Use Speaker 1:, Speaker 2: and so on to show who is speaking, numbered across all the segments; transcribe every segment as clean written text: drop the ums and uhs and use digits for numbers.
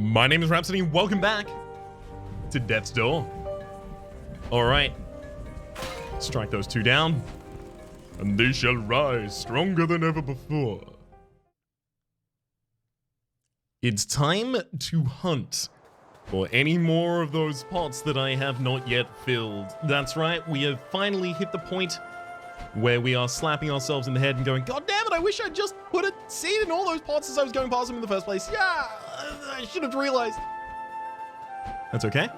Speaker 1: My name is Rhapsody, welcome back to Death's Door. Alright, strike those two down, and they shall rise stronger than ever before. It's time to hunt for any more of those pots that I have not yet filled. That's right, we have finally hit the point where we are slapping ourselves in the head and going, God damn it, I wish I'd just put a seed in all those pots as I was going past them in the first place. Yeah, I should have realized. That's okay.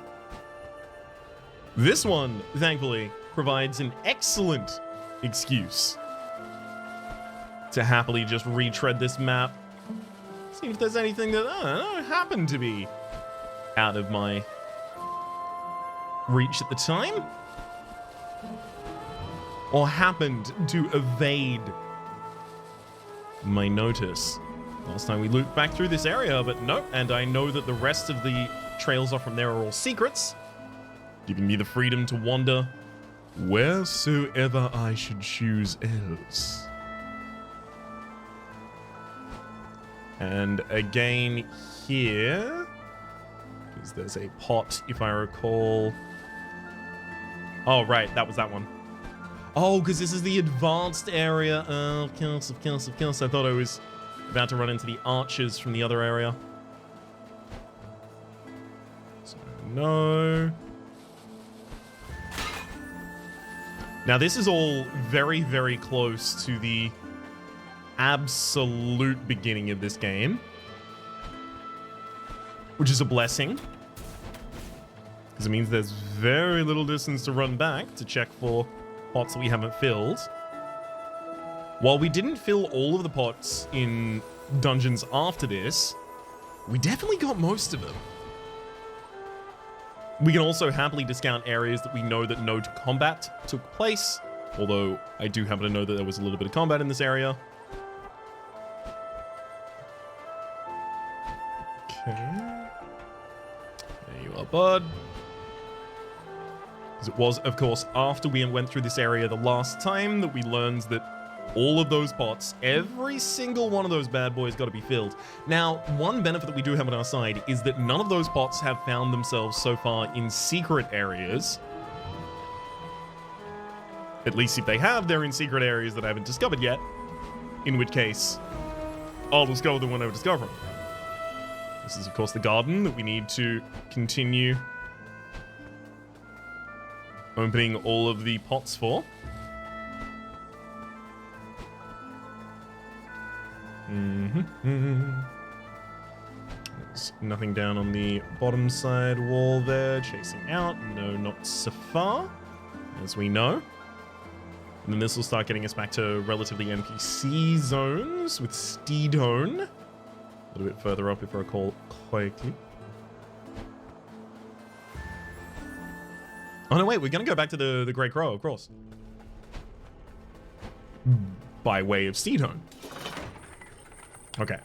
Speaker 1: This one, thankfully, provides an excellent excuse to happily just retread this map. See if there's anything that, I don't know, happened to be out of my reach at the time, or happened to evade my notice. Last time we looped back through this area, but nope, and I know that the rest of the trails off from there are all secrets, giving me the freedom to wander wheresoever I should choose else. And again here, because there's a pot, if I recall. Oh, right, that was that one. Oh, because this is the advanced area. Oh, of course. I thought I was about to run into the archers from the other area. So, no. Now, this is all very, very close to the absolute beginning of this game, which is a blessing, because it means there's very little distance to run back to check for pots that we haven't filled. While we didn't fill all of the pots in dungeons after this, we definitely got most of them. We can also happily discount areas that we know that no combat took place, although I do happen to know that there was a little bit of combat in this area. Okay. There you are, bud. Because it was, of course, after we went through this area the last time that we learned that all of those pots, every single one of those bad boys got to be filled. Now, one benefit that we do have on our side is that none of those pots have found themselves so far in secret areas. At least if they have, they're in secret areas that I haven't discovered yet. In which case, I'll discover them when I discover them. This is, of course, the garden that we need to continue opening all of the pots for. There's nothing down on the bottom side wall there. Chasing out. No, not so far, as we know. And then this will start getting us back to relatively NPC zones with Steedhone. A little bit further up, if I recall correctly. Oh, no, wait, we're going to go back to the Grey Crow, of course. By way of Steedhone. Okay.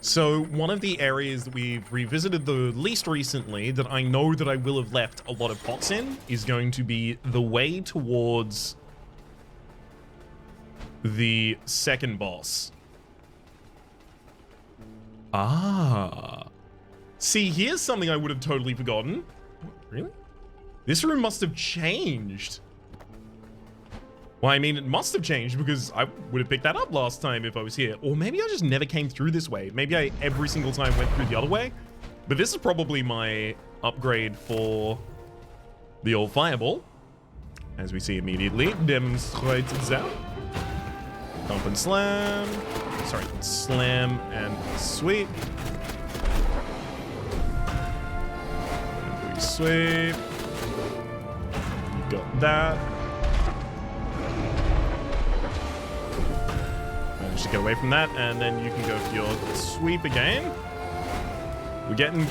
Speaker 1: So, one of the areas that we've revisited the least recently, that I know that I will have left a lot of pots in, is going to be the way towards the second boss. Ah. See, here's something I would have totally forgotten. What, really? This room must have changed. Well, I mean, it must have changed because I would have picked that up last time if I was here. Or maybe I just never came through this way. Maybe I every single time went through the other way. But this is probably my upgrade for the old fireball. As we see immediately, demonstrated that. Pump and slam. Sorry, slam and sweep. And sweep. Got that. Managed to get away from that, and then you can go for your sweep again. We're getting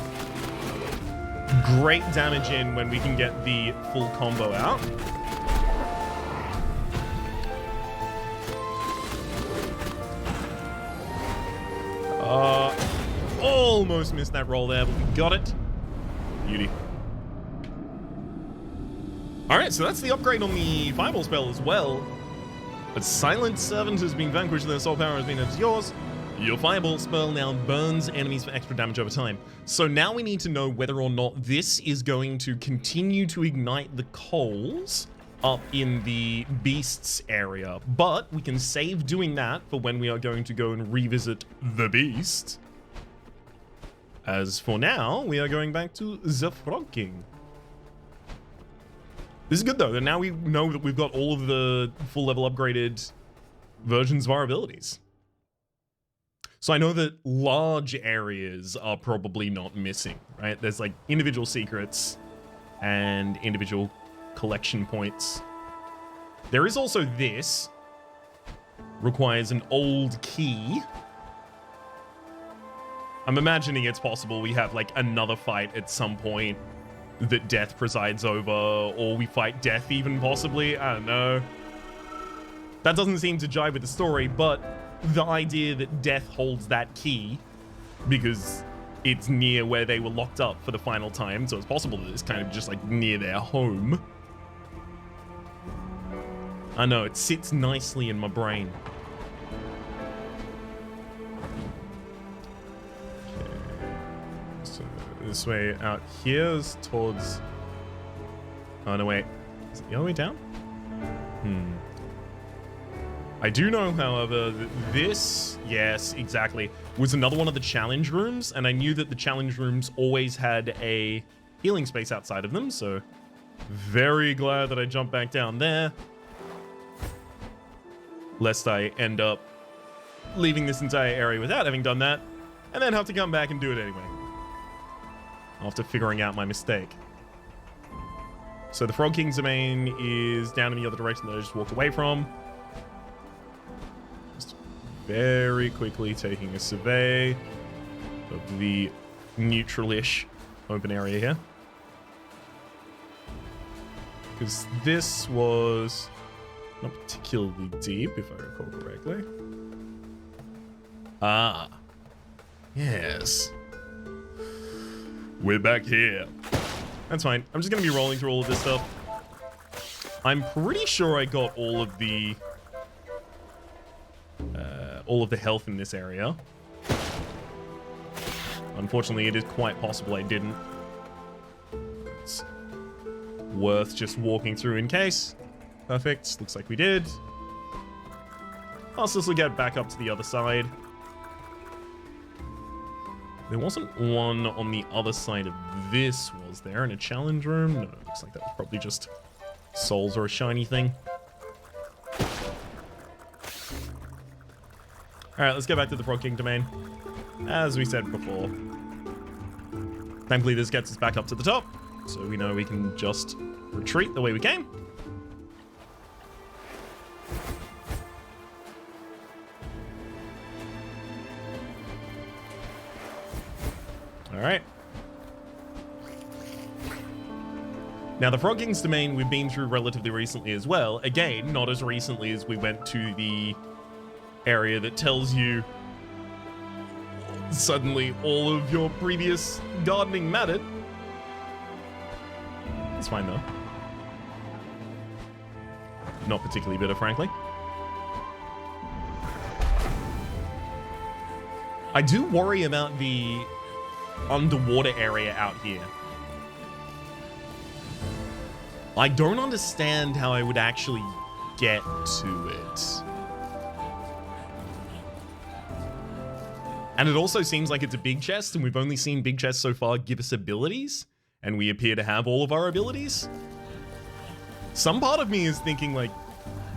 Speaker 1: great damage in when we can get the full combo out. Almost missed that roll there, but we got it. Beauty. Alright, so that's the upgrade on the fireball spell as well. But Silent Servant has been vanquished and their soul power has been yours. Your fireball spell now burns enemies for extra damage over time. So now we need to know whether or not this is going to continue to ignite the coals up in the beasts area. But we can save doing that for when we are going to go and revisit the beast. As for now, we are going back to the Frog King. This is good though, and now we know that we've got all of the full level upgraded versions of our abilities. So I know that large areas are probably not missing, right? There's like individual secrets and individual collection points. There is also this. Requires an old key. I'm imagining it's possible we have like another fight at some point that Death presides over, or we fight Death even possibly. I don't know. That doesn't seem to jive with the story, but the idea that Death holds that key because it's near where they were locked up for the final time, so it's possible that it's kind of just like near their home. I know, it sits nicely in my brain. Okay. So this way out here is towards... Oh no, wait. Is it the other way down? I do know, however, that this, yes, exactly, was another one of the challenge rooms, and I knew that the challenge rooms always had a healing space outside of them, so very glad that I jumped back down there, lest I end up leaving this entire area without having done that, and then have to come back and do it anyway, after figuring out my mistake. So the Frog King's domain is down in the other direction that I just walked away from. Very quickly taking a survey of the neutral-ish open area here. Because this was not particularly deep, if I recall correctly. Ah. Yes. We're back here. That's fine. I'm just going to be rolling through all of this stuff. I'm pretty sure I got all of the health in this area. Unfortunately, it is quite possible I didn't. It's worth just walking through in case. Perfect. Looks like we did. I'll just get back up to the other side. There wasn't one on the other side of this, was there? In a challenge room? No, it looks like that was probably just souls or a shiny thing. Alright, let's get back to the Frog King domain. As we said before. Thankfully, this gets us back up to the top, so we know we can just retreat the way we came. Alright. Now, the Frog King's domain we've been through relatively recently as well. Again, not as recently as we went to the area that tells you suddenly all of your previous gardening mattered. It's fine though. Not particularly bitter, frankly. I do worry about the underwater area out here. I don't understand how I would actually get to it. And it also seems like it's a big chest, and we've only seen big chests so far give us abilities, and we appear to have all of our abilities. Some part of me is thinking like,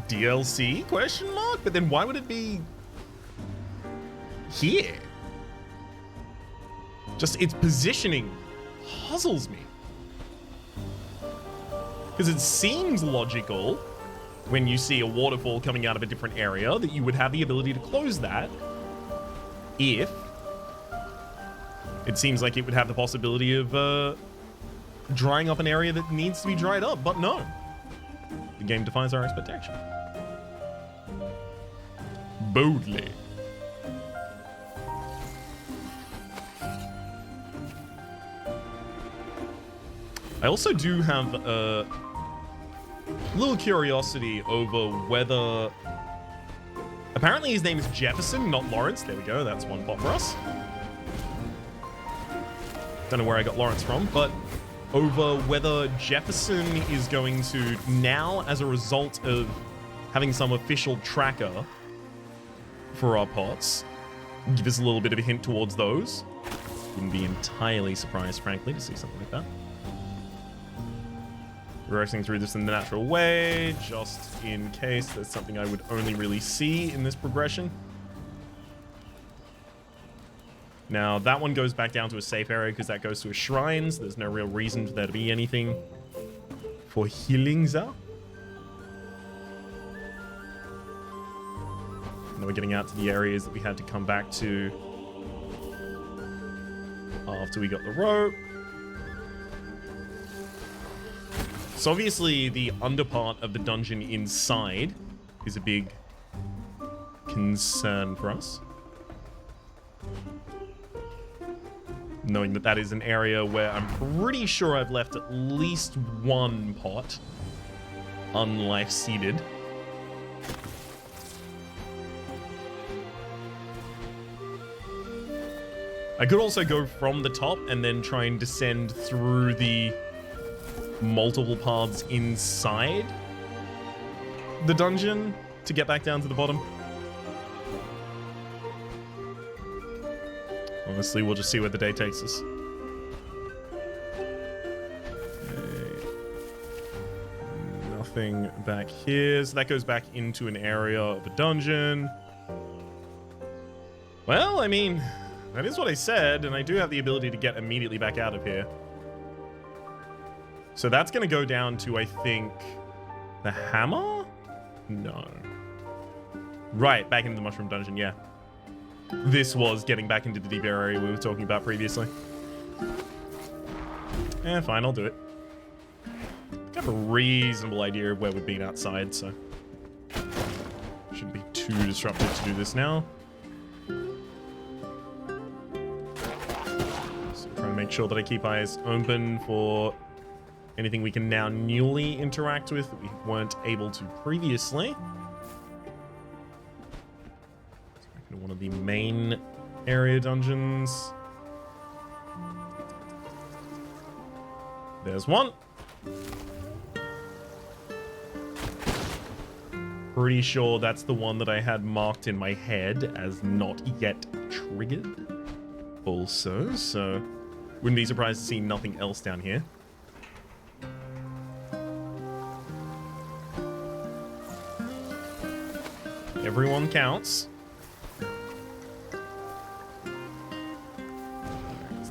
Speaker 1: DLC, question mark? But then why would it be here? Just its positioning puzzles me. Because it seems logical when you see a waterfall coming out of a different area that you would have the ability to close that. If it seems like it would have the possibility of drying up an area that needs to be dried up, but no. The game defies our expectation. Boldly. I also do have a little curiosity over whether a Apparently his name is Jefferson, not Lawrence. There we go. That's one pot for us. Don't know where I got Lawrence from, but over whether Jefferson is going to now, as a result of having some official tracker for our pots, give us a little bit of a hint towards those. Wouldn't be entirely surprised, frankly, to see something like that. Progressing through this in the natural way, just in case there's something I would only really see in this progression. Now, that one goes back down to a safe area because that goes to a shrine, so there's no real reason for there to be anything for healings up. Now we're getting out to the areas that we had to come back to after we got the rope. So obviously the underpart of the dungeon inside is a big concern for us. Knowing that that is an area where I'm pretty sure I've left at least one pot unlife-seeded. I could also go from the top and then try and descend through the multiple paths inside the dungeon to get back down to the bottom. Honestly, we'll just see where the day takes us. Okay. Nothing back here. So that goes back into an area of a dungeon. Well, I mean, that is what I said, and I do have the ability to get immediately back out of here. So that's going to go down to, I think, the hammer? No. Right, back into the mushroom dungeon, yeah. This was getting back into the deep area we were talking about previously. Fine, I'll do it. I have a reasonable idea of where we've been outside, so shouldn't be too disruptive to do this now. So trying to make sure that I keep eyes open for anything we can now newly interact with that we weren't able to previously. One of the main area dungeons. There's one. Pretty sure that's the one that I had marked in my head as not yet triggered. Also, so wouldn't be surprised to see nothing else down here. Everyone counts.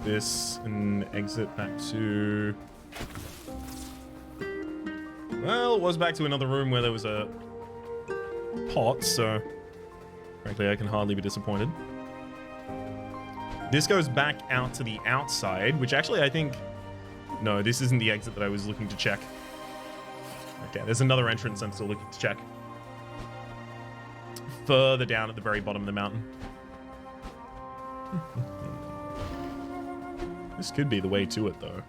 Speaker 1: This and exit back to... Well, it was back to another room where there was a pot, so frankly I can hardly be disappointed. This goes back out to the outside, which actually I think... No, this isn't the exit that I was looking to check. Okay, there's another entrance I'm still looking to check. Further down at the very bottom of the mountain. This could be the way to it, though.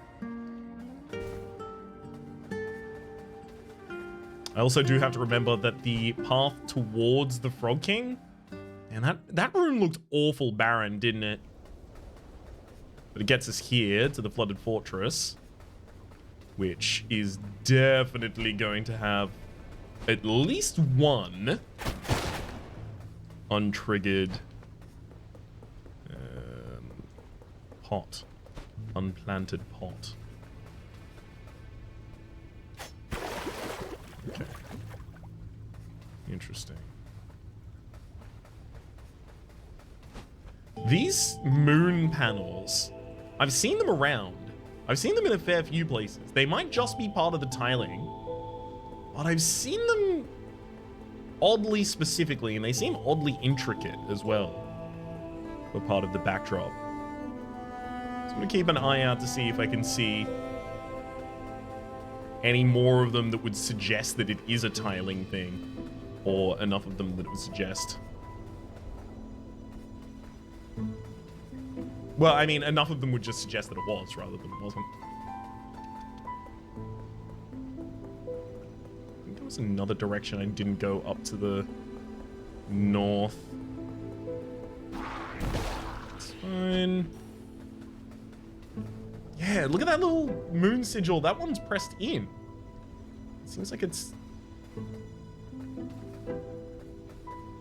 Speaker 1: I also do have to remember that the path towards the Frog King... And that room looked awful barren, didn't it? But it gets us here to the Flooded Fortress, which is definitely going to have at least one untriggered pot. Unplanted pot. Okay. Interesting. These moon panels, I've seen them around. I've seen them in a fair few places. They might just be part of the tiling, but I've seen them oddly specifically, and they seem oddly intricate as well for part of the backdrop. So I'm going to keep an eye out to see if I can see any more of them that would suggest that it is a tiling thing, or enough of them that it would suggest. Well, I mean, enough of them would just suggest that it was, rather than it wasn't. I think there was another direction I didn't go up to the north. It's fine. Yeah, look at that little moon sigil. That one's pressed in. Seems like it's...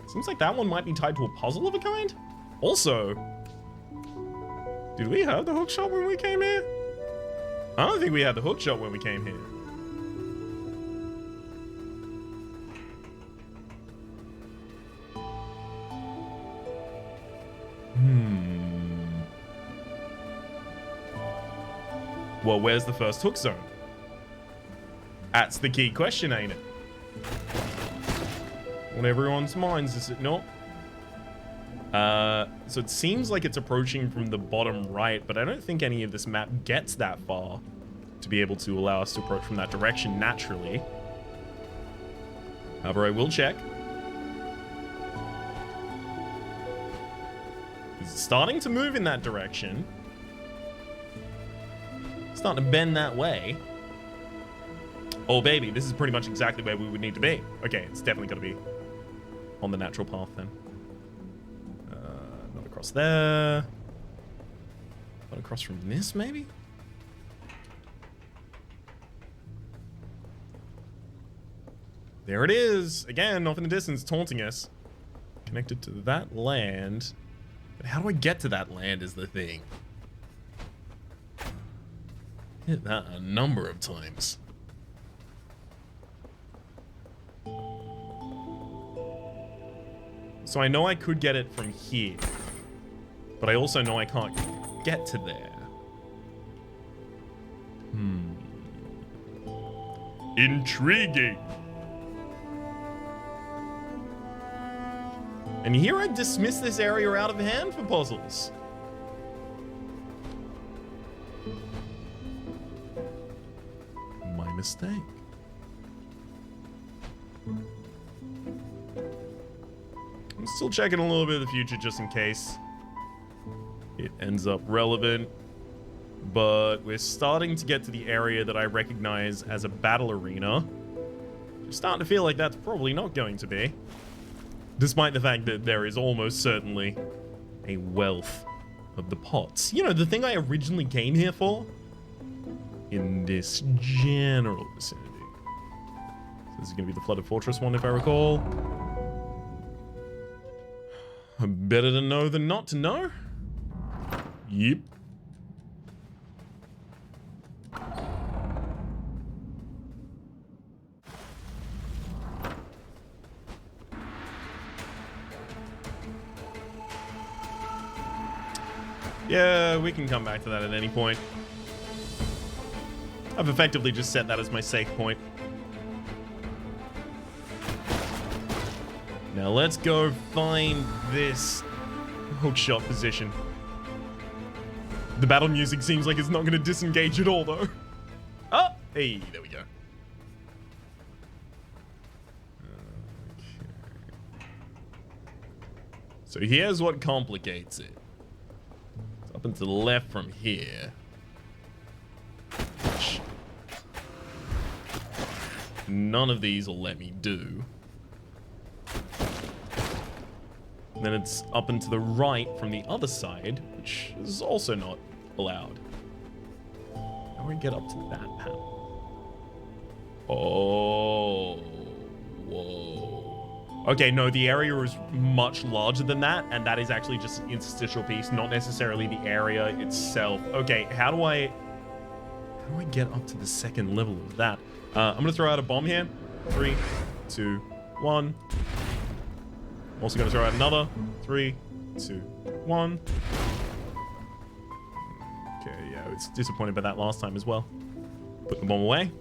Speaker 1: Seems like that one might be tied to a puzzle of a kind. Also, did we have the hook shot when we came here? I don't think we had the hook shot when we came here. Well, where's the first hook zone? That's the key question, ain't it? On everyone's minds, is it not? So it seems like it's approaching from the bottom right, but I don't think any of this map gets that far to be able to allow us to approach from that direction naturally. However, I will check. It's starting to move in that direction. Starting to bend that way. Oh, baby, this is pretty much exactly where we would need to be. Okay, it's definitely got to be on the natural path then. Not across there. Not across from this, maybe? There it is. Again, off in the distance, taunting us. Connected to that land. But how do I get to that land is the thing. Hit that a number of times. So I know I could get it from here, but I also know I can't get to there. Intriguing. And here I dismiss this area out of hand for puzzles. My mistake. I'm still checking a little bit of the future just in case it ends up relevant. But we're starting to get to the area that I recognize as a battle arena. I'm starting to feel like that's probably not going to be. Despite the fact that there is almost certainly a wealth of the pots. You know, the thing I originally came here for? In this general vicinity. So this is going to be the Flooded Fortress one, if I recall. Better to know than not to know. Yep. Yeah, we can come back to that at any point. I've effectively just set that as my safe point. Now let's go find this hookshot position. The battle music seems like it's not going to disengage at all, though. Oh, hey, there we go. Okay. So here's what complicates it. It's up and to the left from here. Which none of these will let me do. Then it's up and to the right from the other side, which is also not allowed. How do we get up to that panel? Oh, whoa. Okay, no, the area is much larger than that, and that is actually just an interstitial piece, not necessarily the area itself. Okay, how do I get up to the second level of that? I'm gonna throw out a bomb here. 3, 2, 1. I'm also going to throw out another. 3, 2, 1. Okay, yeah, I was disappointed by that last time as well. Put the bomb away.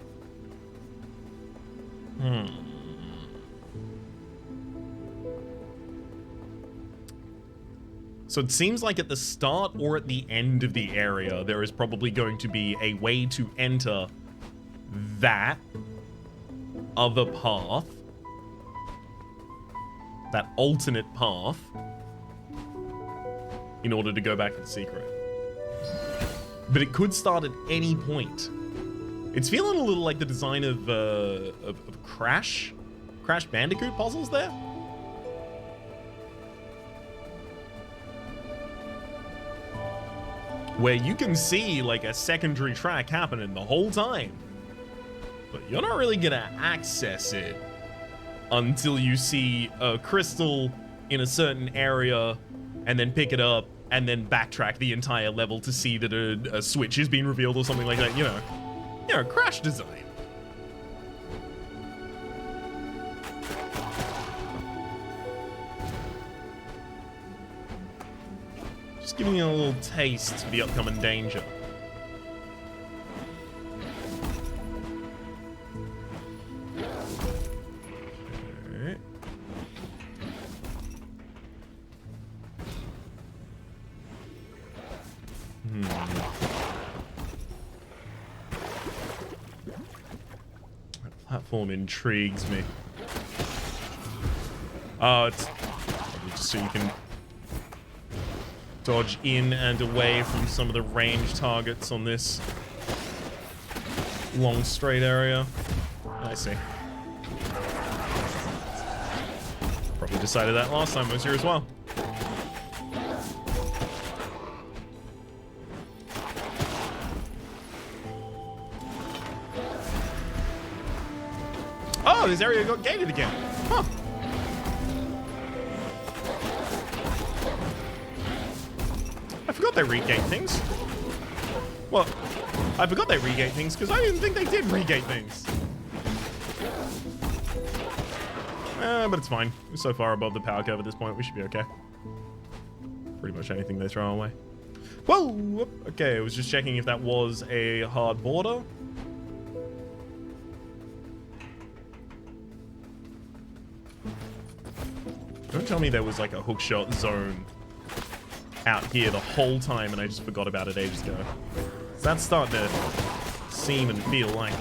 Speaker 1: So it seems like at the start or at the end of the area, there is probably going to be a way to enter that other path. That alternate path in order to go back to the secret. But it could start at any point. It's feeling a little like the design of Crash Bandicoot puzzles there. where you can see like a secondary track happening the whole time, but you're not really gonna access it until you see a crystal in a certain area and then pick it up and then backtrack the entire level to see that a switch has been revealed or something like that. You know, Crash design. Just giving you a little taste of the upcoming danger. Okay. That platform intrigues me. Oh, it's probably just so you can dodge in and away from some of the range targets on this long straight area. I see. Probably decided that last time I was here as well. Oh, this area got gated again. Huh. I forgot they regate things. Well, I forgot they regate things because I didn't think they did regate things. But it's fine. We're so far above the power curve at this point, we should be okay. Pretty much anything they throw away. Whoa! Okay, I was just checking if that was a hard border. Don't tell me there was like a hookshot zone out here the whole time and I just forgot about it ages ago. So that's starting to seem and feel like it.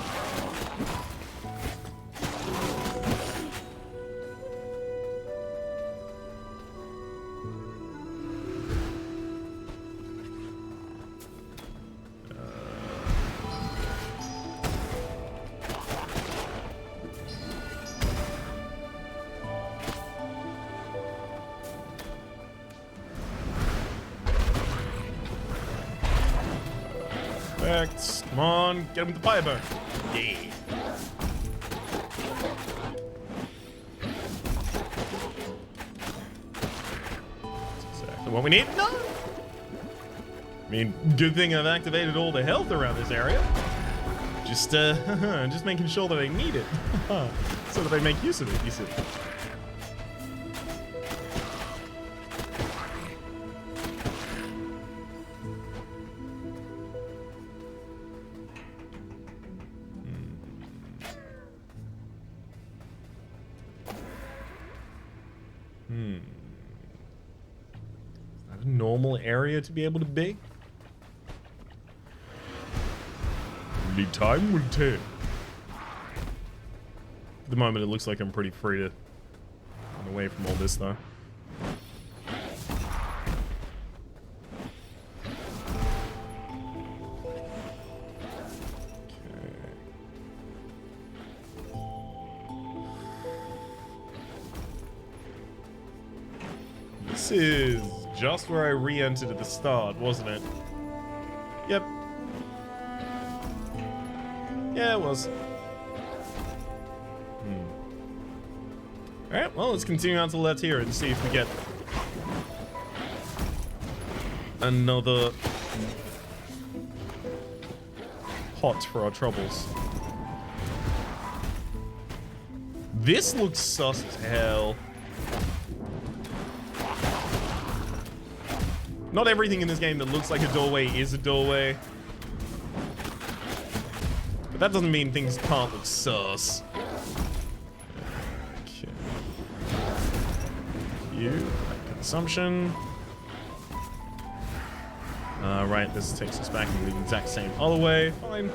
Speaker 1: Come on, get him with the fire burn. Yeah. That's exactly what we need. No. I mean, good thing I've activated all the health around this area. Just making sure that I need it. So that I make use of it, you see. Is that a normal area to be able to be? Only time will tell. At the moment, it looks like I'm pretty free to run away from all this, though. This is just where I re-entered at the start, wasn't it? Yep. Yeah, it was. Alright, well, let's continue on to the left here and see if we get another pot for our troubles. This looks sus as hell. Not everything in this game that looks like a doorway is a doorway. But that doesn't mean things can't look sus. Okay. Consumption. Right, this takes us back in the exact same other way. Fine.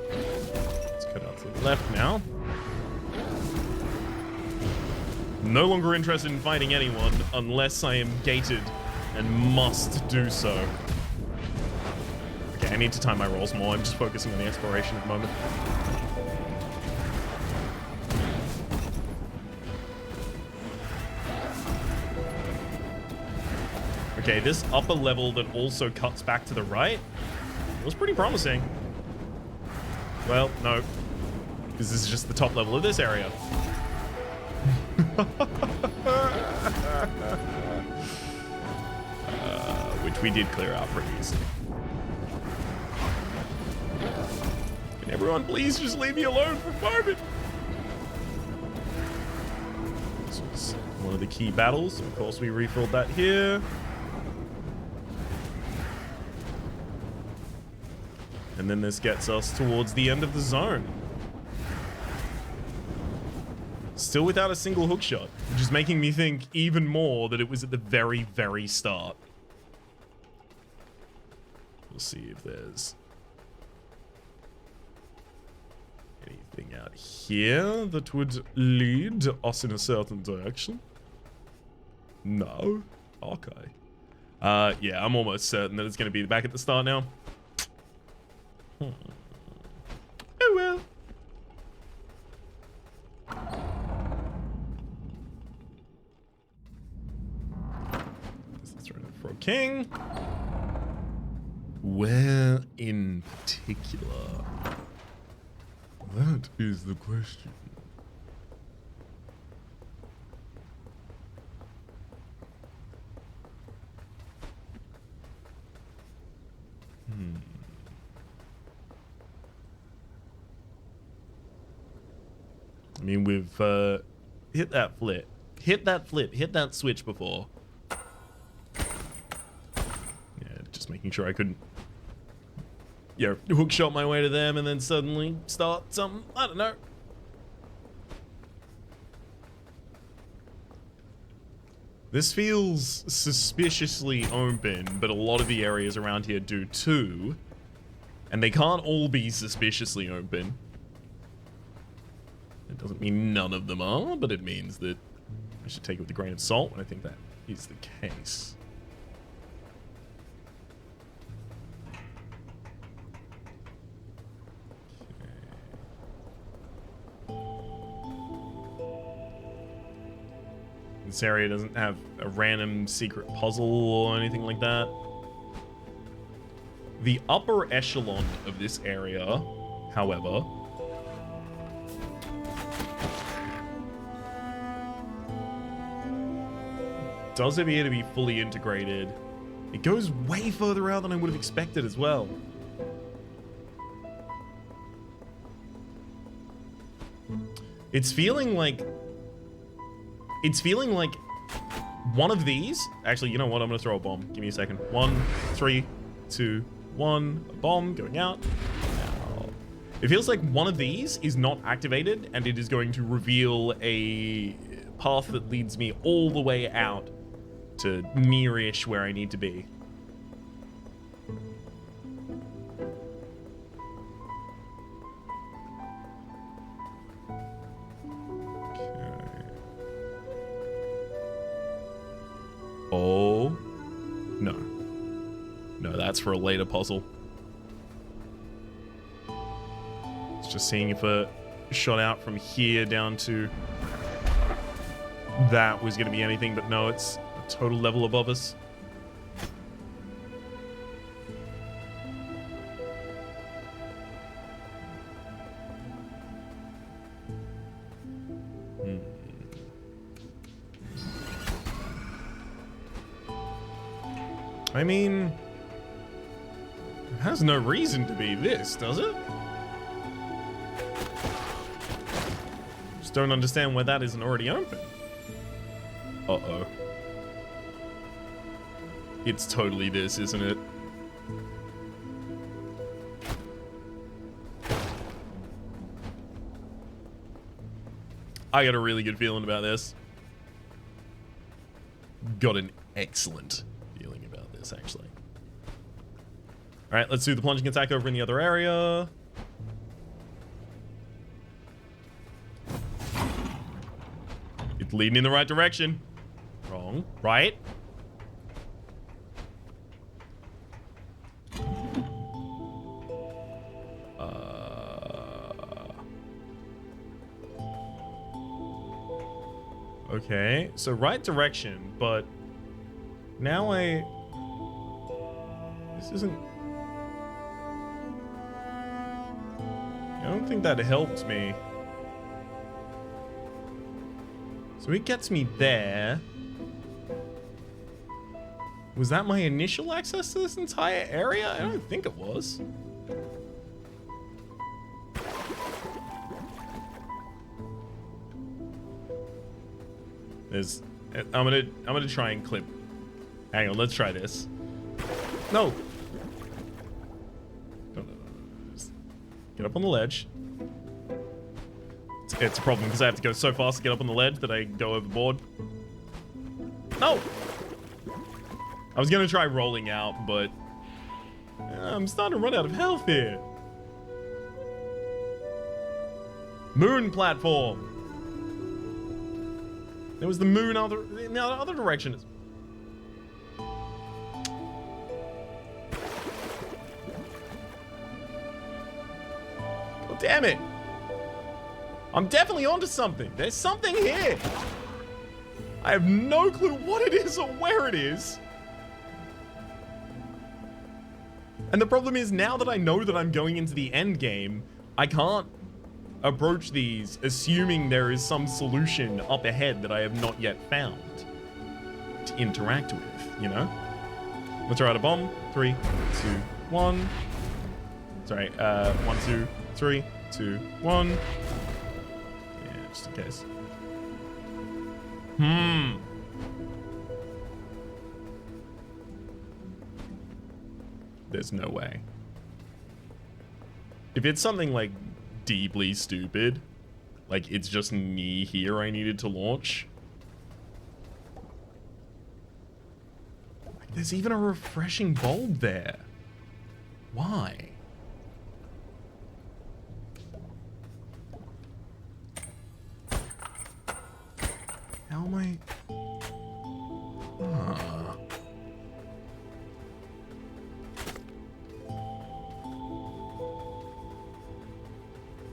Speaker 1: Let's cut out to the left now. No longer interested in fighting anyone unless I am gated and must do so. Okay, I need to time my rolls more. I'm just focusing on the exploration at the moment. Okay, this upper level that also cuts back to the right was pretty promising. Well, no. This is just the top level of this area. Which we did clear out pretty easily. Can everyone please just leave me alone for a moment? This was one of the key battles. Of course, we refilled that here. And then this gets us towards the end of the zone. Still without a single hook shot, which is making me think even more that it was at the very, very start. We'll see if there's anything out here that would lead us in a certain direction. No? Okay. Yeah, I'm almost certain that it's going to be back at the start now. Oh well. Let's throw it for a king. Where in particular? That is the question. I mean, we've hit that flip. Hit that switch before. Yeah, just making sure I couldn't, yeah, hook shot my way to them and then suddenly start something. I don't know. This feels suspiciously open, but a lot of the areas around here do too. And they can't all be suspiciously open. It doesn't mean none of them are, but it means that I should take it with a grain of salt, and I think that is the case. This area doesn't have a random secret puzzle or anything like that. The upper echelon of this area, however, does appear to be fully integrated. It goes way further out than I would have expected as well. It's feeling like one of these. Actually, you know what? I'm gonna throw a bomb. Give me a second. 1, 3, 2, 1. A bomb going out. Now, it feels like one of these is not activated, and it is going to reveal a path that leads me all the way out to near-ish where I need to be. Oh, no. No, that's for a later puzzle. It's just seeing if a shot out from here down to that was going to be anything, but no, it's a total level above us. I mean, it has no reason to be this, does it? Just don't understand why that isn't already open. Uh-oh. It's totally this, isn't it? I got a really good feeling about this. Got an excellent feeling about this, actually. All right, let's do the plunging attack over in the other area. It's leading in the right direction. Wrong. Right. Okay, so right direction, but now I This isn't... I don't think that helped me. So it gets me there. Was that my initial access to this entire area? I don't think it was. I'm gonna try and clip. Hang on, let's try this. No. No. Just get up on the ledge. It's a problem because I have to go so fast to get up on the ledge that I go overboard. No. I was gonna try rolling out, but I'm starting to run out of health here. Moon platform. There was the moon in the other direction. God damn it. I'm definitely onto something. There's something here. I have no clue what it is or where it is. And the problem is, now that I know that I'm going into the end game, I can't approach these assuming there is some solution up ahead that I have not yet found to interact with, you know? Let's throw out a bomb. 3, 2, 1. Sorry, 1, 2, 3, 2, 1. Yeah, just in case. There's no way. If it's something like deeply stupid, like it's just me here I needed to launch. Like, there's even a refreshing bulb there. Why? How am I?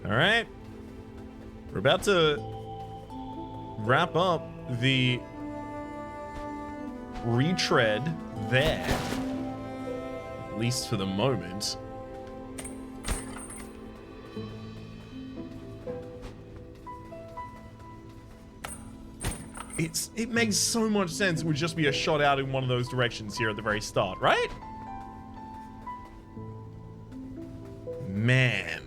Speaker 1: All right, we're about to wrap up the retread there, at least for the moment. It makes so much sense. It would just be a shot out in one of those directions here at the very start, right? Man.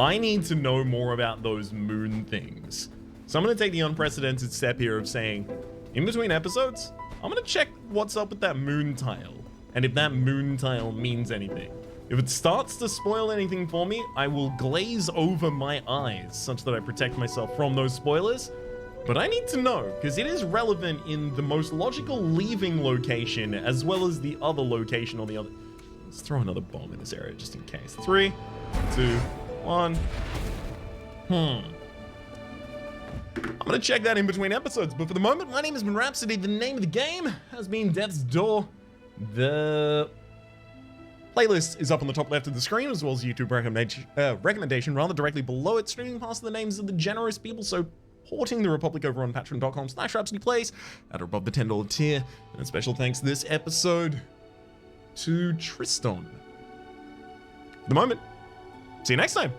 Speaker 1: I need to know more about those moon things. So I'm going to take the unprecedented step here of saying, in between episodes, I'm going to check what's up with that moon tile, and if that moon tile means anything. If it starts to spoil anything for me, I will glaze over my eyes such that I protect myself from those spoilers. But I need to know, because it is relevant in the most logical leaving location, as well as the other location on the other. Let's throw another bomb in this area just in case. 3, 2, 1. I'm gonna check that in between episodes, but for the moment, my name has been Rhapsody. The name of the game has been Death's Door. The playlist is up on the top left of the screen, as well as YouTube recommendation rather directly below it, streaming past the names of the generous people supporting the Republic over on patreon.com/RhapsodyPlays at or above the $10 tier. And a special thanks this episode to Tristan. For the moment, see you next time.